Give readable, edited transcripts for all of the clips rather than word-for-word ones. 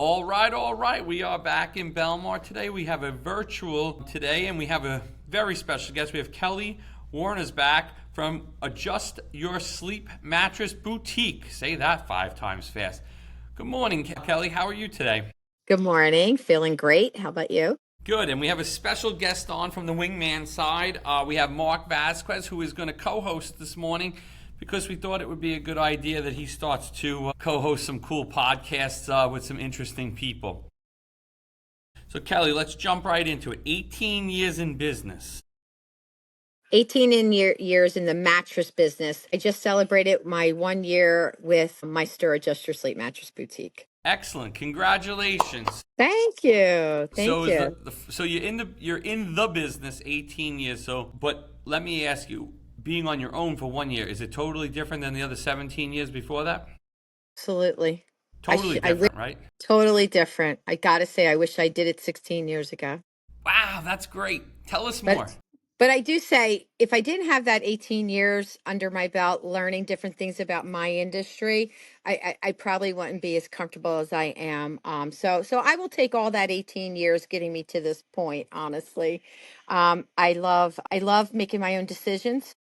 All right. We are back in Belmar today. We have a virtual today, and we have a very special guest. We have Kelly Wernersbach from Adjust Your Sleep Mattress Boutique. Say that 5 times fast. Good morning, Kelly. How are you today? Good morning. Feeling great. How about you? Good. And we have a special guest on from the Wingman side. We have Mark Vasquez, who is going to co-host this morning because we thought it would be a good idea that he starts to co-host some cool podcasts with some interesting people. So, Kelly, let's jump right into it. 18 years in business. 18 years in the mattress business. I just celebrated my 1 year with my store, Adjust Your Sleep Mattress Boutique. Excellent. Congratulations. Thank you. So Thank is you. so you're in the business 18 years. So, but let me ask you, being on your own for 1 year, is it totally different than the other 17 years before that? Absolutely. Totally I wish different, right? totally different. I gotta say, I wish I did it 16 years ago. Wow, that's great. Tell us But more. but I do say, if I didn't have that 18 years under my belt, learning different things about my industry, I probably wouldn't be as comfortable as I am. So I will take all that 18 years getting me to this point. Honestly, I love making my own decisions.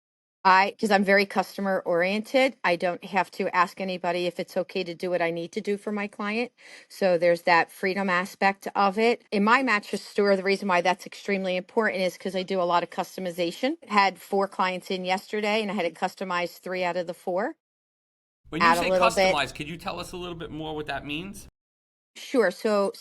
Because I'm very customer oriented, I don't have to ask anybody if it's okay to do what I need to do for my client. So there's that freedom aspect of it. In my mattress store, the reason why that's extremely important is because I do a lot of customization. Had 4 clients in yesterday, and I had to customize 3 out of the 4. When you Add a say little bit. customized, could you tell us a little bit more what that means? Sure. So,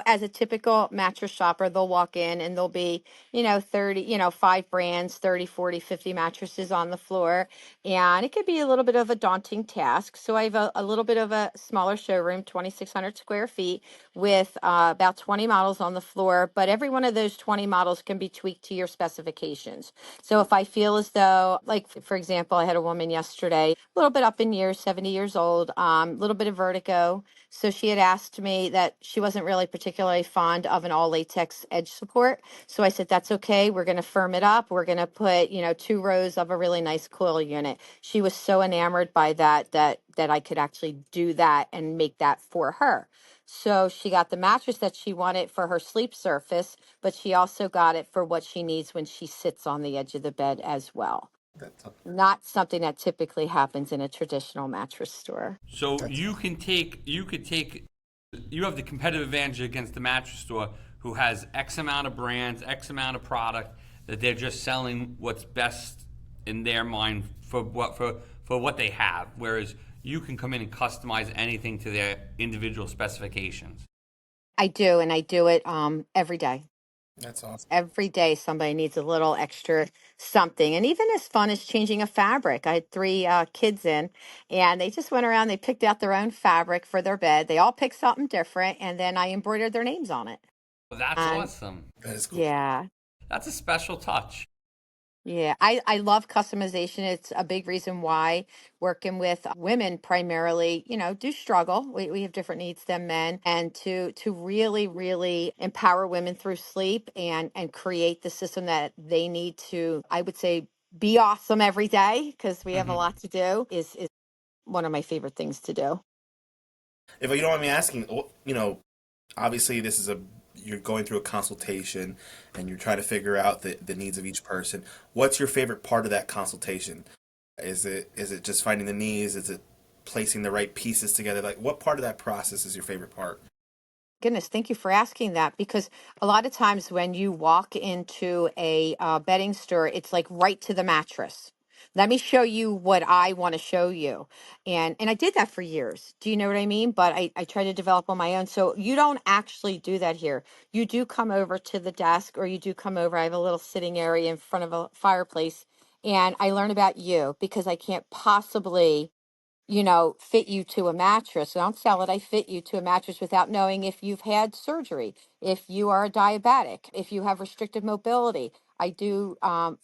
as a typical mattress shopper, they'll walk in and there'll be, 30, 5 brands, 30, 40, 50 mattresses on the floor. And it could be a little bit of a daunting task. So I have a little bit of a smaller showroom, 2,600 square feet, with about 20 models on the floor. But every one of those 20 models can be tweaked to your specifications. So if I feel as though, like, for example, I had a woman yesterday, a little bit up in years, 70 years old, a little bit of vertigo. So she had asked me that she wasn't really particularly fond of an all latex edge support. So I said, that's okay. We're going to firm it up. We're going to put, 2 rows of a really nice coil unit. She was so enamored by that I could actually do that and make that for her. So she got the mattress that she wanted for her sleep surface, but she also got it for what she needs when she sits on the edge of the bed as well. That's Not something that typically happens in a traditional mattress store. So that's you have the competitive advantage against the mattress store who has X amount of brands, X amount of product that they're just selling what's best in their mind for what they have. Whereas you can come in and customize anything to their individual specifications. I do, and I do it every day. that's awesome. Every day, somebody needs a little extra something, and even as fun as changing a fabric. I had 3 kids in, and they just went around. They picked out their own fabric for their bed. They all picked something different, and then I embroidered their names on it. Well, that's And awesome. That is cool. yeah, That's a special touch. yeah, I love customization. It's a big reason why working with women primarily, do struggle. We have different needs than men, and to really, really empower women through sleep and create the system that they need to, I would say, be awesome every day, because we have a Hmm. lot to do, is one of my favorite things to do. If you don't mind me asking, obviously this is you're going through a consultation and you're trying to figure out the needs of each person. What's your favorite part of that consultation? Is it just finding the needs? Is it placing the right pieces together? Like what part of that process is your favorite part? Goodness, thank you for asking that, because a lot of times when you walk into a bedding store, it's like right to the mattress. Let me show you what I want to show you. And I did that for years. Do you know what I mean? But I try to develop on my own. So you don't actually do that here. You do come over to the desk, or you do come over. I have a little sitting area in front of a fireplace, and I learn about you, because I can't possibly fit you to a mattress. I don't sell it. I fit you to a mattress without knowing if you've had surgery, if you are a diabetic, if you have restricted mobility. I do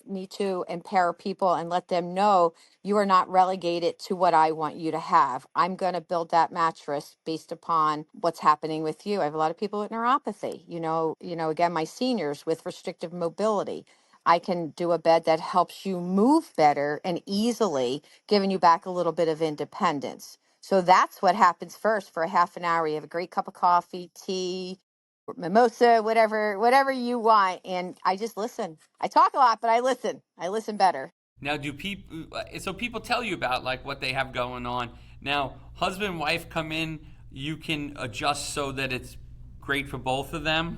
need to empower people and let them know you are not relegated to what I want you to have. I'm going to build that mattress based upon what's happening with you. I have a lot of people with neuropathy, again, my seniors with restrictive mobility. I can do a bed that helps you move better and easily, giving you back a little bit of independence. So that's what happens first for a half an hour. You have a great cup of coffee, tea, mimosa, whatever you want. And I just listen. I talk a lot, but I listen. I listen better. Now, do people, so people tell you about like what they have going on. Now, husband and wife come in, you can adjust so that it's great for both of them.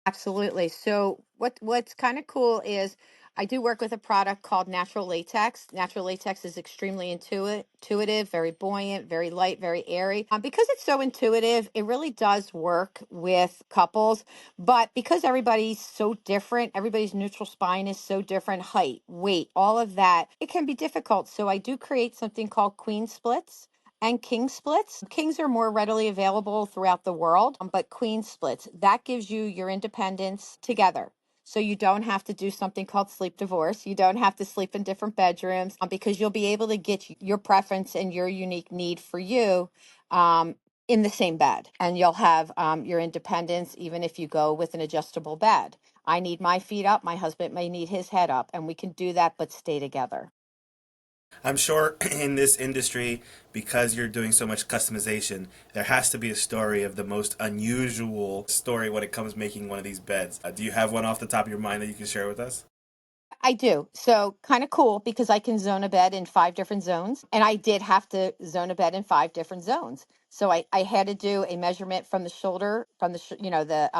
Absolutely. So what's kind of cool is I do work with a product called natural latex. Natural latex is extremely intuitive, very buoyant, very light, very airy. Because it's so intuitive, it really does work with couples. But because everybody's so different, everybody's neutral spine is so different, height, weight, all of that, it can be difficult. So I do create something called queen splits and king splits. Kings are more readily available throughout the world, but queen splits, that gives you your independence together. So you don't have to do something called sleep divorce. You don't have to sleep in different bedrooms because you'll be able to get your preference and your unique need for you in the same bed. And you'll have your independence even if you go with an adjustable bed. I need my feet up. My husband may need his head up, and we can do that, but stay together. I'm sure in this industry, because you're doing so much customization, there has to be a story of the most unusual story when it comes making one of these beds. Do you have one off the top of your mind that you can share with us? I do. So kind of cool because I can zone a bed in 5 different zones. And I did have to zone a bed in 5 different zones. So I had to do a measurement from the shoulder, from the,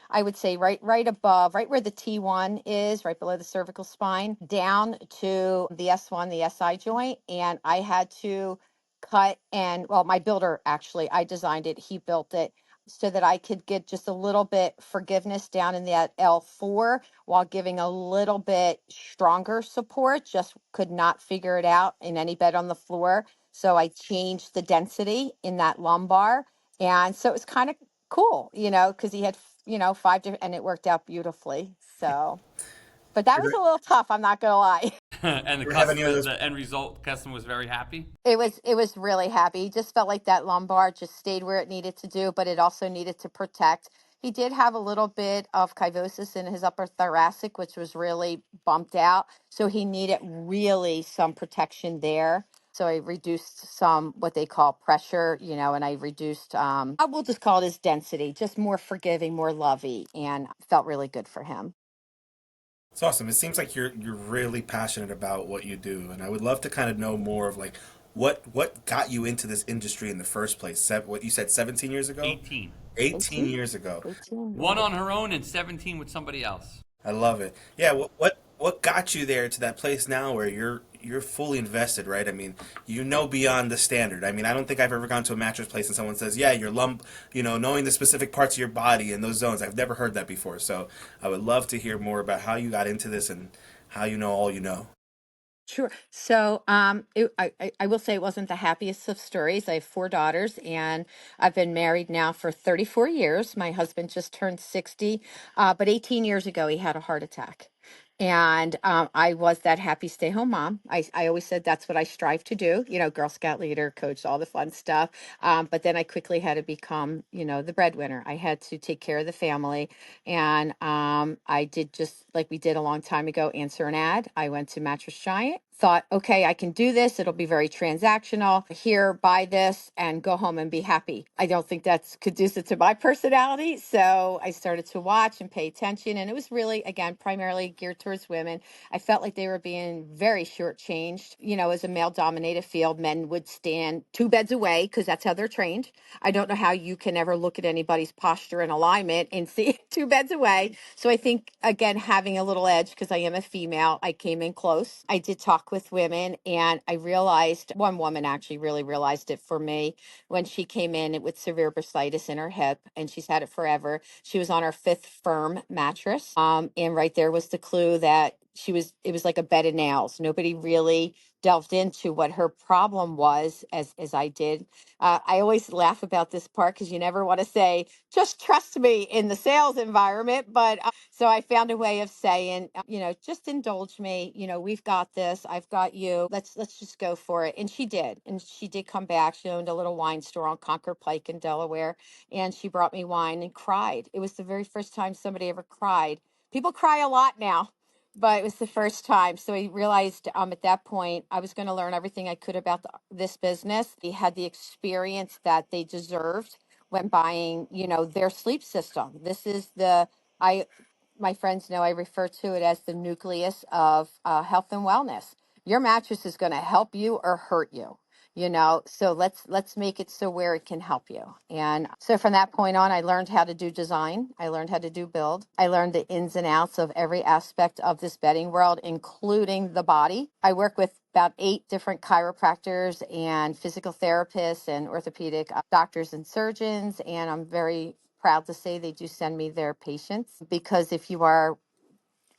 I would say right above, right where the T1 is, right below the cervical spine, down to the S1, the SI joint. And I had to cut and, well, my builder actually, I designed it, he built it so that I could get just a little bit forgiveness down in that L4 while giving a little bit stronger support. Just could not figure it out in any bed on the floor. So I changed the density in that lumbar. And so it was kind of cool, because he had, 5 different, and it worked out beautifully. So, but that was a little tough. I'm not going to lie. And the Ever have any of customer, those? the end result, customer was very happy. It was really happy. He just felt like that lumbar just stayed where it needed to do, but it also needed to protect. He did have a little bit of kyphosis in his upper thoracic, which was really bumped out. So he needed really some protection there. So I reduced some what they call pressure, and I reduced I will just call it his density, just more forgiving, more lovey, and felt really good for him. It's awesome. It seems like you're really passionate about what you do, and I would love to kind of know more of like what got you into this industry in the first place. What you said, 17 years ago, 18. 18 18, years ago. 18, One yeah. on her own and 17 with somebody else. I love it. Yeah. What got you there to that place now where you're fully invested, right? I mean, you know beyond the standard. I mean, I don't think I've ever gone to a mattress place and someone says, "Yeah, your lump," knowing the specific parts of your body and those zones. I've never heard that before. So I would love to hear more about how you got into this and how you know all you know. Sure. So, I will say it wasn't the happiest of stories. I have 4 daughters, and I've been married now for 34 years. My husband just turned 60, but 18 years ago, he had a heart attack. And I was that happy stay home mom. I always said that's what I strive to do, Girl Scout leader, coach, all the fun stuff. But then I quickly had to become, the breadwinner. I had to take care of the family. And I did just like we did a long time ago, answer an ad. I went to Mattress Giant, thought, okay, I can do this. It'll be very transactional. Here, buy this and go home and be happy. I don't think that's conducive to my personality. So I started to watch and pay attention. And it was really, again, primarily geared towards women. I felt like they were being very shortchanged. As a male dominated field, men would stand 2 beds away because that's how they're trained. I don't know how you can ever look at anybody's posture and alignment and see 2 beds away. So I think, again, having a little edge because I am a female, I came in close. I did talk with women, and I realized one woman actually really realized it for me when she came in with severe bursitis in her hip, and she's had it forever. She was on her fifth firm mattress. And right there was the clue that it was like a bed of nails. Nobody really delved into what her problem was as I did. I always laugh about this part because you never want to say, just trust me in the sales environment. But so I found a way of saying, just indulge me. We've got this. I've got you. Let's just go for it. And she did. And she did come back. She owned a little wine store on Concord Pike in Delaware. And she brought me wine and cried. It was the very first time somebody ever cried. People cry a lot now. but it was the first time. So I realized at that point I was going to learn everything I could about this business. They had the experience that they deserved when buying, their sleep system. This is I, my friends know I refer to it as the nucleus of health and wellness. Your mattress is going to help you or hurt you. So let's make it so where it can help you. And so from that point on, I learned how to do design, I learned how to do build, I learned the ins and outs of every aspect of this bedding world, including the body. I work with about 8 different chiropractors and physical therapists and orthopedic doctors and surgeons, and I'm very proud to say they do send me their patients, because if you are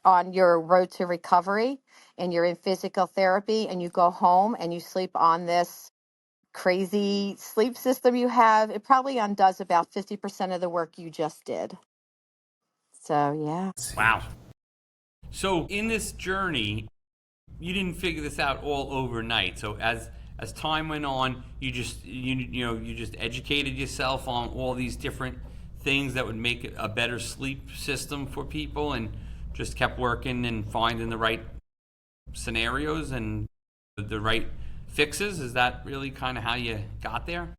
on your road to recovery and you're in physical therapy and you go home and you sleep on this crazy sleep system you have, it probably undoes about 50% of the work you just did. So, yeah. Wow. So in this journey, you didn't figure this out all overnight. So as time went on, you just educated yourself on all these different things that would make it a better sleep system for people, and just kept working and finding the right scenarios and the right fixes. Is that really kind of how you got there?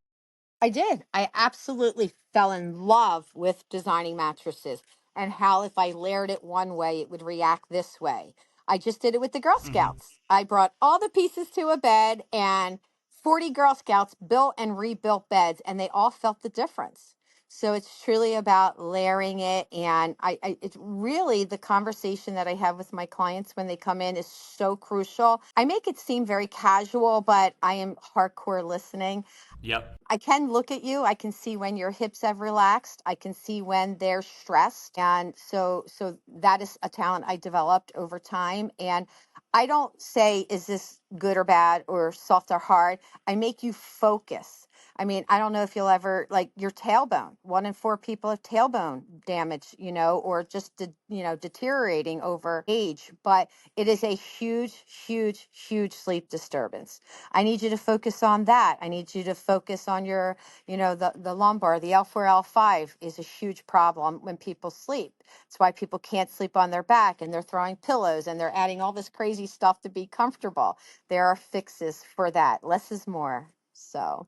I did. I absolutely fell in love with designing mattresses and how if I layered it one way, it would react this way. I just did it with the Girl Mm-hmm. Scouts. I brought all the pieces to a bed, and 40 Girl Scouts built and rebuilt beds, and they all felt the difference. So it's truly about layering it. And it's really the conversation that I have with my clients when they come in is so crucial. I make it seem very casual, but I am hardcore listening. Yep. I can look at you. I can see when your hips have relaxed. I can see when they're stressed. And so that is a talent I developed over time. And I don't say, is this good or bad or soft or hard? I make you focus. I mean, I don't know if you'll ever like your tailbone. 1 in 4 people have tailbone damage, or just, deteriorating over age. But it is a huge, huge, huge sleep disturbance. I need you to focus on that. I need you to focus on your, the lumbar, the L4, L5 is a huge problem when people sleep. It's why people can't sleep on their back and they're throwing pillows and they're adding all this crazy stuff to be comfortable. There are fixes for that. Less is more. So.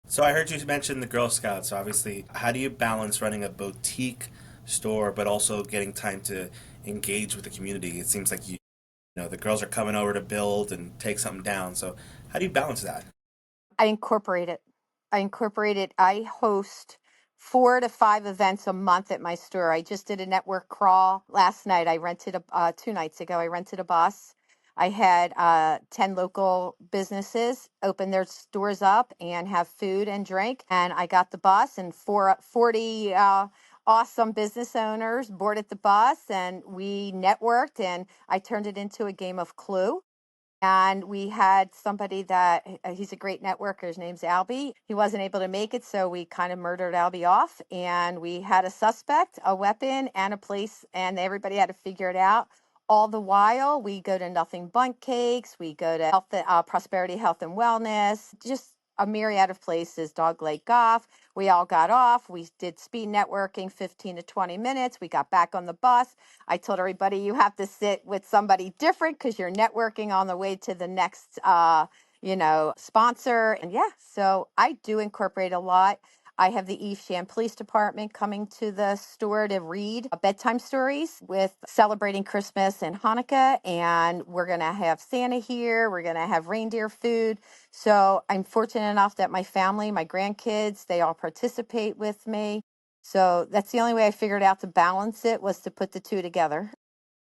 So I heard you mention the Girl Scouts. Obviously, how do you balance running a boutique store but also getting time to engage with the community? It seems like the girls are coming over to build and take something down. So how do you balance that? I incorporate it. I incorporate it. I host 4 to 5 events a month at my store. I just did a network crawl last night. I rented 2 nights ago. I rented a bus. I had 10 local businesses open their stores up and have food and drink. And I got the bus, and 40 awesome business owners boarded the bus, and we networked, and I turned it into a game of Clue. And we had somebody that he's a great networker. His name's Albie. He wasn't able to make it, so we kind of murdered Albie off. And we had a suspect, a weapon, and a place, and everybody had to figure it out. All the while, we go to Nothing Bundt Cakes. We go to Prosperity Health and Wellness. Just a myriad of places. Dog Lake Golf. We all got off. We did speed networking, 15 to 20 minutes. We got back on the bus. I told everybody you have to sit with somebody different because you're networking on the way to the next, sponsor. And yeah, so I do incorporate a lot. I have the Evesham Police Department coming to the store to read bedtime stories with celebrating Christmas and Hanukkah. And we're going to have Santa here. We're going to have reindeer food. So I'm fortunate enough that my family, my grandkids, they all participate with me. So that's the only way I figured out to balance it was to put the two together.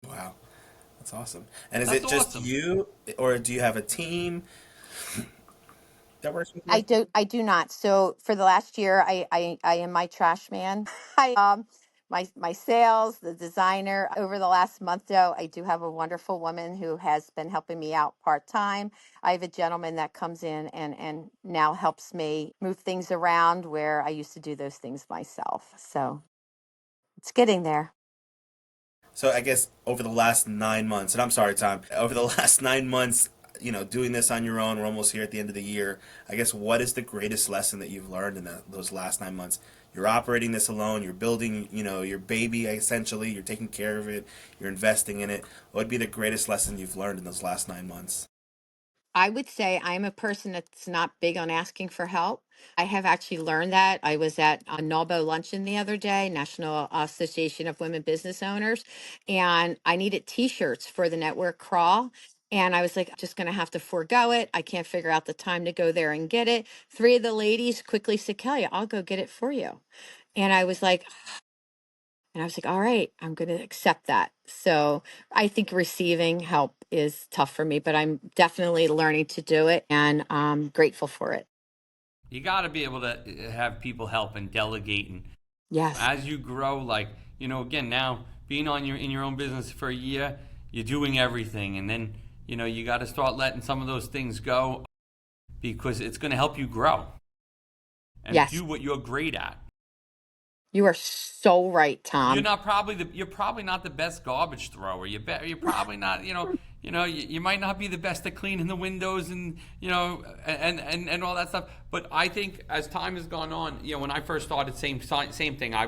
Wow, that's awesome. And is That's it just awesome. you, or do you have a team that works with I you? do. I do not. So for the last year, I am my trash man. I my sales, the designer. Over the last month, though, I do have a wonderful woman who has been helping me out part time. I have a gentleman that comes in and now helps me move things around where I used to do those things myself. So it's getting there. So I guess over the last 9 months, and I'm sorry, Tom, over the last 9 months, doing this on your own. We're almost here at the end of the year. I guess what is the greatest lesson that you've learned in those last 9 months? You're operating this alone. You're building, your baby essentially. You're taking care of it. You're investing in it. What would be the greatest lesson you've learned in those last 9 months? I would say I'm a person that's not big on asking for help. I have actually learned that. I was at a NAWBO luncheon the other day, National Association of Women Business Owners, and I needed t-shirts for the network crawl. And I was like, just going to have to forego it. I can't figure out the time to go there and get it. Three of the ladies quickly said, Kelly, I'll go get it for you. And I was like, all right, I'm going to accept that. So I think receiving help is tough for me, but I'm definitely learning to do it and I'm grateful for it. You got to be able to have people help and delegate. And Yes. as you grow, like, again, now being in your own business for a year, you're doing everything. And then, you got to start letting some of those things go because it's going to help you grow and Yes. do what you're great at. You are so right, Tom. You're probably not the best garbage thrower. You're probably not, you might not be the best at cleaning the windows and and all that stuff. But I think as time has gone on, when I first started, same thing. I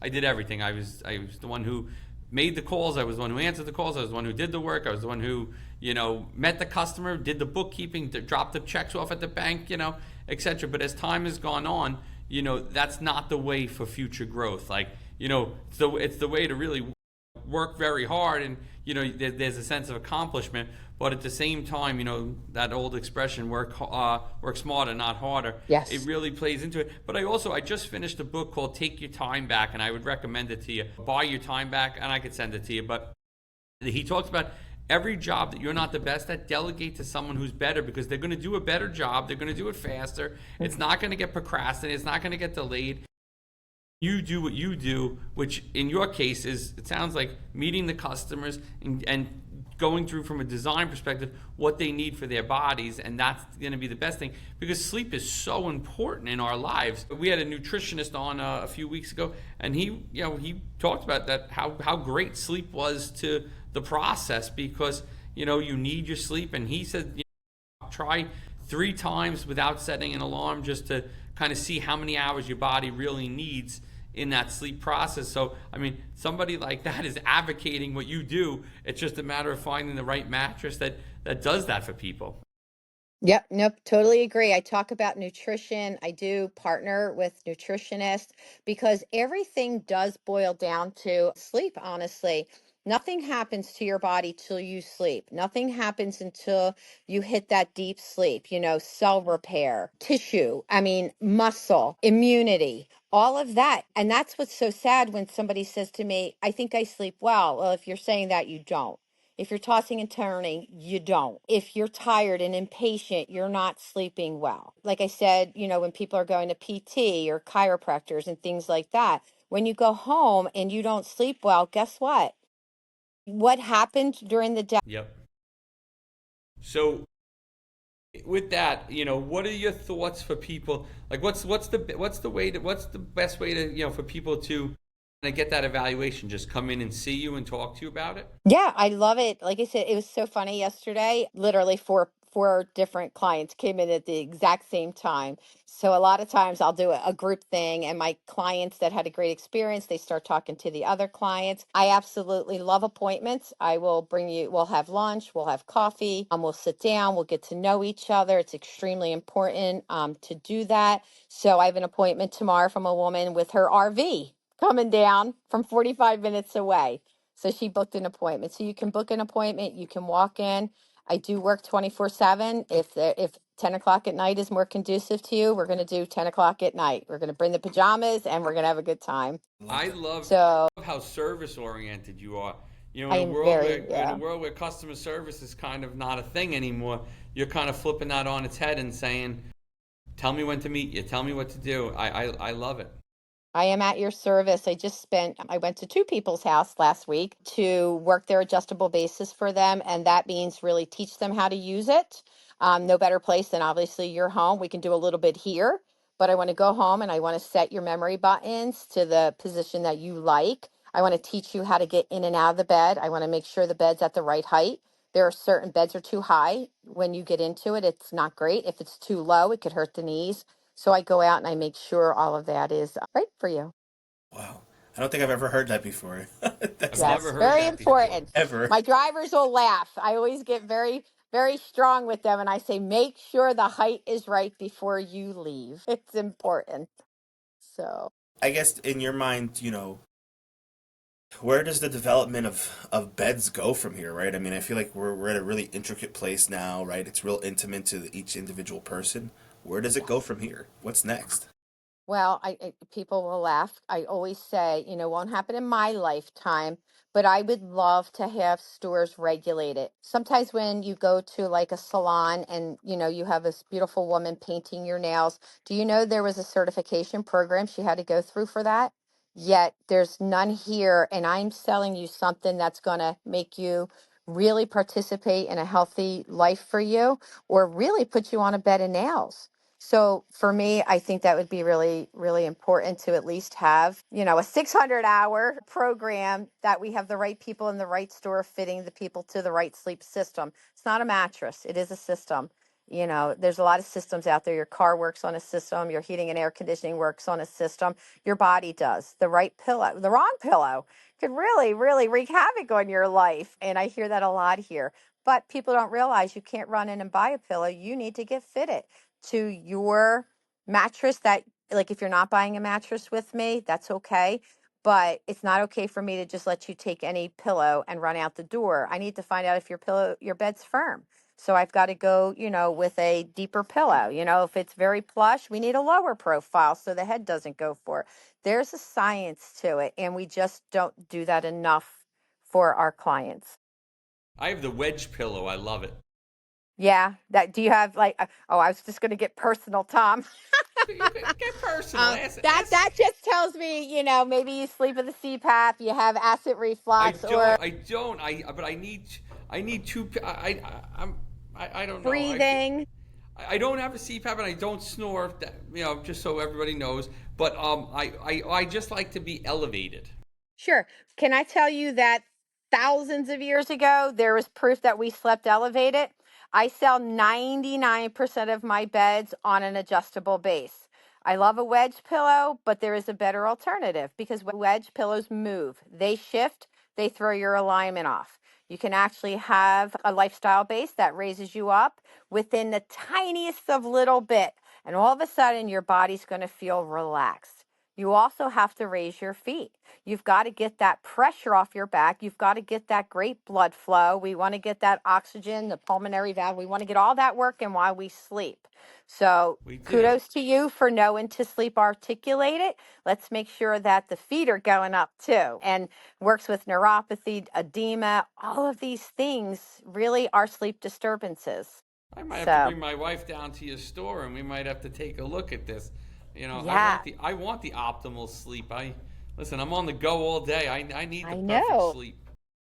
did everything. I was the one who made the calls. I was the one who answered the calls. I was the one who did the work. I was the one who met the customer, did the bookkeeping, dropped the checks off at the bank, etc. But as time has gone on, that's not the way for future growth. Like, it's the way to really work very hard and, there's a sense of accomplishment. But at the same time, that old expression, work smarter, not harder. Yes. It really plays into it. But I just finished a book called Take Your Time Back, and I would recommend it to you. Buy Your Time Back, and I could send it to you. But he talks about every job that you're not the best at, delegate to someone who's better because they're going to do a better job. They're going to do it faster. It's not going to get procrastinated. It's not going to get delayed. You do what you do, which in your case it sounds like meeting the customers and going through from a design perspective what they need for their bodies, and that's going to be the best thing because sleep is so important in our lives. We had a nutritionist on a few weeks ago, and he talked about that how great sleep was to the process because you need your sleep, and he said try 3 times without setting an alarm just to kind of see how many hours your body really needs in that sleep process. So, somebody like that is advocating what you do. It's just a matter of finding the right mattress that does that for people. Yep, nope, totally agree. I talk about nutrition. I do partner with nutritionists because everything does boil down to sleep, honestly. Nothing happens to your body till you sleep. Nothing happens until you hit that deep sleep, cell repair, tissue, muscle, immunity, all of that. And that's what's so sad when somebody says to me, I think I sleep well. Well, if you're saying that, you don't. If you're tossing and turning, you don't. If you're tired and impatient, you're not sleeping well. Like I said, when people are going to PT or chiropractors and things like that, when you go home and you don't sleep well, guess what? What happened during the day? Yep. So with that, what are your thoughts for people? Like, what's the best way to for people to get that evaluation? Just come in and see you and talk to you about it. Yeah, I love it. Like I said, it was so funny yesterday. Literally four different clients came in at the exact same time. So a lot of times I'll do a group thing and my clients that had a great experience, they start talking to the other clients. I absolutely love appointments. We'll have lunch, we'll have coffee, we'll sit down, we'll get to know each other. It's extremely important to do that. So I have an appointment tomorrow from a woman with her RV coming down from 45 minutes away. So she booked an appointment. So you can book an appointment, you can walk in. I do work 24/7. If 10 o'clock at night is more conducive to you, we're going to do 10 o'clock at night. We're going to bring the pajamas and we're going to have a good time. I love So how service oriented you are. I am very, In a world where customer service is kind of not a thing anymore, you're kind of flipping that on its head and saying, "Tell me when to meet you. Tell me what to do." I love it. I am at your service. I went to 2 people's house last week to work their adjustable bases for them. And that means really teach them how to use it. No better place than obviously your home. We can do a little bit here, but I want to go home and I want to set your memory buttons to the position that you like. I want to teach you how to get in and out of the bed. I want to make sure the bed's at the right height There are certain beds are too high. When you get into it, it's not great. If it's too low, it could hurt the knees. So I go out and I make sure all of that is right for you. Wow. I don't think I've ever heard that before. I've That's never Yes, heard very that before. important. ever. My drivers will laugh. I always get very, very strong with them, and I say, make sure the height is right before you leave. It's important. So, I guess in your mind, where does the development of beds go from here, right? I mean, I feel like we're at a really intricate place now, right? It's real intimate to each individual person. Where does it go yes. from here? What's next? Well, people will laugh. I always say, won't happen in my lifetime, but I would love to have stores regulated. Sometimes when you go to like a salon and, you have this beautiful woman painting your nails, do you know there was a certification program she had to go through for that? Yet there's none here, and I'm selling you something that's going to make you really participate in a healthy life for you, or really put you on a bed of nails. So for me, I think that would be really, really important to at least have, a 600-hour program that we have the right people in the right store fitting the people to the right sleep system. It's not a mattress, it is a system. There's a lot of systems out there. Your car works on a system, your heating and air conditioning works on a system, your body does. The right pillow, the wrong pillow could really, really wreak havoc on your life. And I hear that a lot here. But people don't realize you can't run in and buy a pillow. You need to get fitted to your mattress. That, like, if you're not buying a mattress with me, that's okay. But it's not okay for me to just let you take any pillow and run out the door. I need to find out if your bed's firm. So I've got to go, with a deeper pillow. If it's very plush, we need a lower profile so the head doesn't go for it. There's a science to it, and we just don't do that enough for our clients. I have the wedge pillow. I love it. Yeah, that do you have like oh, I was just going to get personal, Tom. You can get personal. That just tells me, maybe you sleep with a CPAP, you have acid I reflux or don't. I don't. But I need. I need two. I don't know. breathing. I don't have a CPAP and I don't snore. Just so everybody knows. But I just like to be elevated. Sure. Can I tell you that thousands of years ago, there was proof that we slept elevated? I sell 99% of my beds on an adjustable base. I love a wedge pillow, but there is a better alternative because wedge pillows move. They shift, they throw your alignment off. You can actually have a lifestyle base that raises you up within the tiniest of little bit. And all of a sudden, your body's going to feel relaxed. You also have to raise your feet. You've got to get that pressure off your back. You've got to get that great blood flow. We want to get that oxygen, the pulmonary valve. We want to get all that working while we sleep. So We do. kudos to you for knowing to sleep articulated. Let's make sure that the feet are going up too, and works with neuropathy, edema. All of these things really are sleep disturbances. I might have to So bring my wife down to your store and we might have to take a look at this. yeah, I want the optimal sleep. Listen. I'm on the go all day. I need the I perfect know. sleep.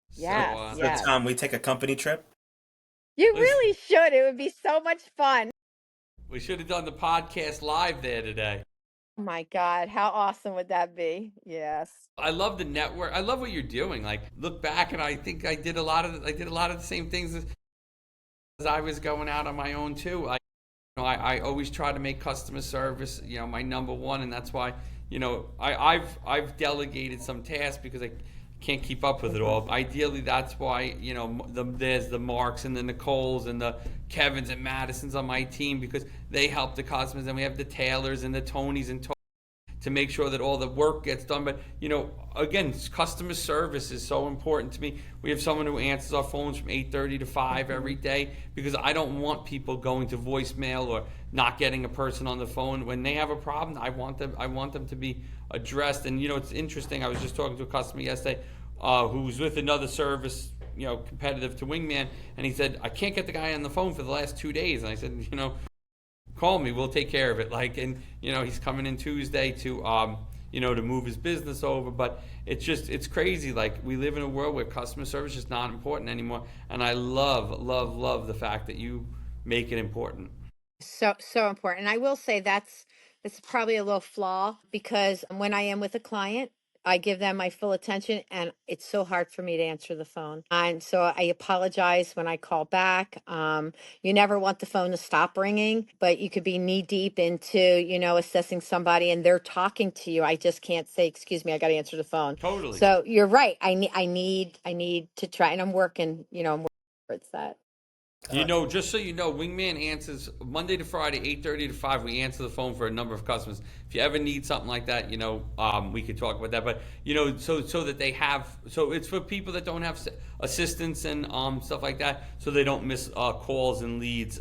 So Yes, So, yes. Tom, we take a company trip. You listen, really should. It would be so much fun. we should have done the podcast live there today. Oh my God, how awesome would that be? Yes. I love the network. I love what you're doing. Like look back and I think I did a lot of the same things as I was going out on my own too. I always try to make customer service, my number one, and that's why, I've delegated some tasks because I can't keep up with it all. Ideally, that's why, there's the Marks and the Nicoles and the Kevins and Madisons on my team because they help the customers, and we have the Taylors and the Tonys and to make sure that all the work gets done. But, again, customer service is so important to me. We have someone who answers our phones from 8:30 to 5 every day because I don't want people going to voicemail or not getting a person on the phone. When they have a problem, I want them to be addressed. And, it's interesting. I was just talking to a customer yesterday who was with another service, competitive to Wingman, and he said, I can't get the guy on the phone for the last 2 days. And I said, call me, we'll take care of it. And he's coming in Tuesday to to move his business over. But it's crazy. Like, we live in a world where customer service is not important anymore, and I love the fact that you make it important. So important. And I will say that's probably a little flaw because when I am with a client, I give them my full attention, and it's so hard for me to answer the phone. And so I apologize when I call back. You never want the phone to stop ringing, but you could be knee deep into, assessing somebody and they're talking to you. I just can't say, excuse me, I got to answer the phone. Totally. So you're right. I need to try, and I'm working, I'm working towards that. Just so you know, Wingman answers Monday to Friday, 8:30 to 5. We answer the phone for a number of customers. If you ever need something like that, we could talk about that. But so that they have, so it's for people that don't have assistants and stuff like that, so they don't miss calls and leads.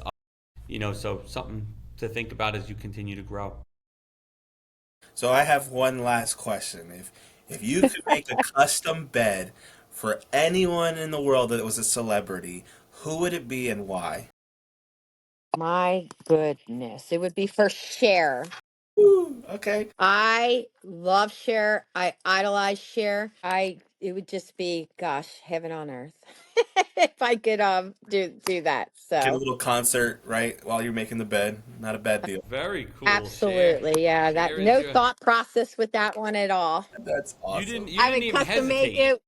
So something to think about as you continue to grow. So I have one last question. If you could make a custom bed for anyone in the world that was a celebrity, who would it be and why? My goodness. It would be for Cher. Woo, okay. I love Cher. I idolize Cher. It would just be, gosh, heaven on earth if I could do that. Get a So little concert, right, while you're making the bed. Not a bad deal. Very cool. absolutely, yeah. That Share is no your. thought process with that one at all. That's You didn't. awesome. You I didn't would even custom make hesitate. it.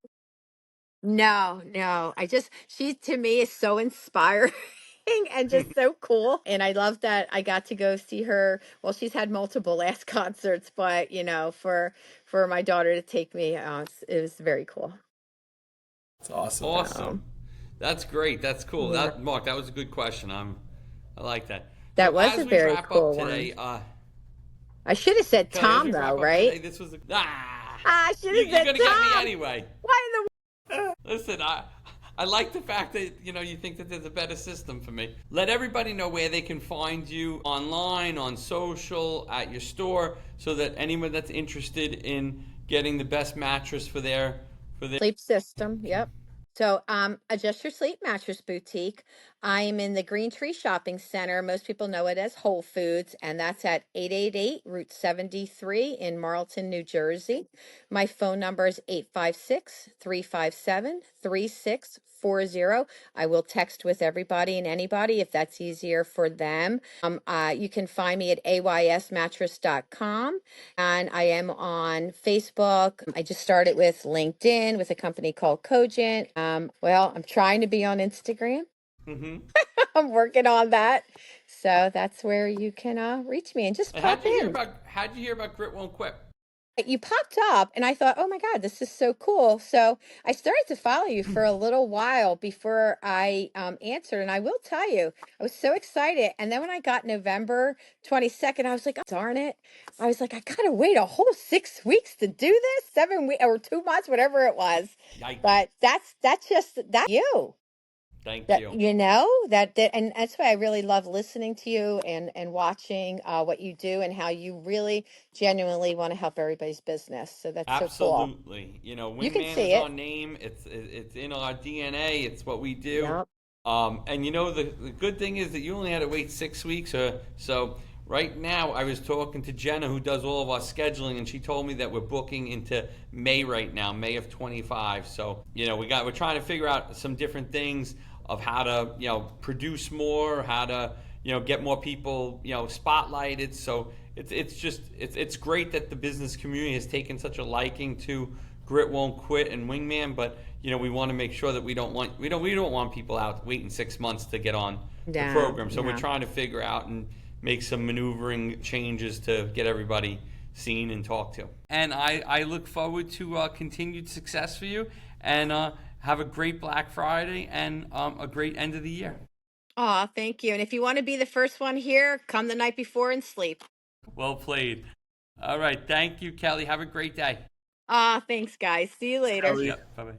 No, no. She to me is so inspiring and just so cool. And I love that I got to go see her. Well, she's had multiple last concerts, but for my daughter to take me, it was very cool. It's awesome. Um, Awesome. That's great. That's cool. yeah, Mark, that was a good question. I like that. that So was a as we very wrap up cool one. today, I should have said Kelly, as Tom we though, wrap up today, right? this was I should have you're said gonna get me Tom. anyway. Why in the Listen, I like the fact that you think that there's a better system for me. Let everybody know where they can find you online, on social, at your store, so that anyone that's interested in getting the best mattress for their sleep system? Yep. So, Adjust Your Sleep Mattress Boutique. I am in the Green Tree Shopping Center. Most people know it as Whole Foods, and that's at 888 Route 73 in Marlton, New Jersey. My phone number is 856-357-3640. I will text with everybody and anybody if that's easier for them. You can find me at aysmattress.com, and I am on Facebook. I just started with LinkedIn with a company called Cogent. Well, I'm trying to be on Instagram. Mm-hmm. I'm working on that. So that's where you can reach me and just pop in. How'd you hear about Grit Won't Quit? You popped up and I thought, oh my God, this is so cool. So I started to follow you for a little while before I answered. And I will tell you, I was so excited. And then when I got November 22nd, I was like, oh, darn it. I was like, I got to wait a whole 6 weeks to do this, 7 weeks or 2 months, whatever it was. Yikes. But that's you. Thank That you. and that's why I really love listening to you and watching what you do and how you really genuinely want to help everybody's business. So that's so cool. Absolutely. You can Wingman see is our it. name. It's in our DNA. It's what we do. Yep. And the good thing is that you only had to wait 6 weeks or so. Right now, I was talking to Jenna, who does all of our scheduling, and she told me that we're booking into May right now, May of 25. So, we're trying to figure out some different things of how to, produce more, how to, get more people, spotlighted. So it's great that the business community has taken such a liking to Grit Won't Quit and Wingman, but we want to make sure that we don't want people out waiting 6 months to get on the Yeah, program. So we're yeah. trying to figure out and make some maneuvering changes to get everybody seen and talked to. And I look forward to continued success for you, and have a great Black Friday and a great end of the year. Oh, thank you. And if you want to be the first one here, come the night before and sleep. Well played. All right. Thank you, Kelly. Have a great day. Ah, thanks, guys. See you later. Kelly. Yep. Bye bye.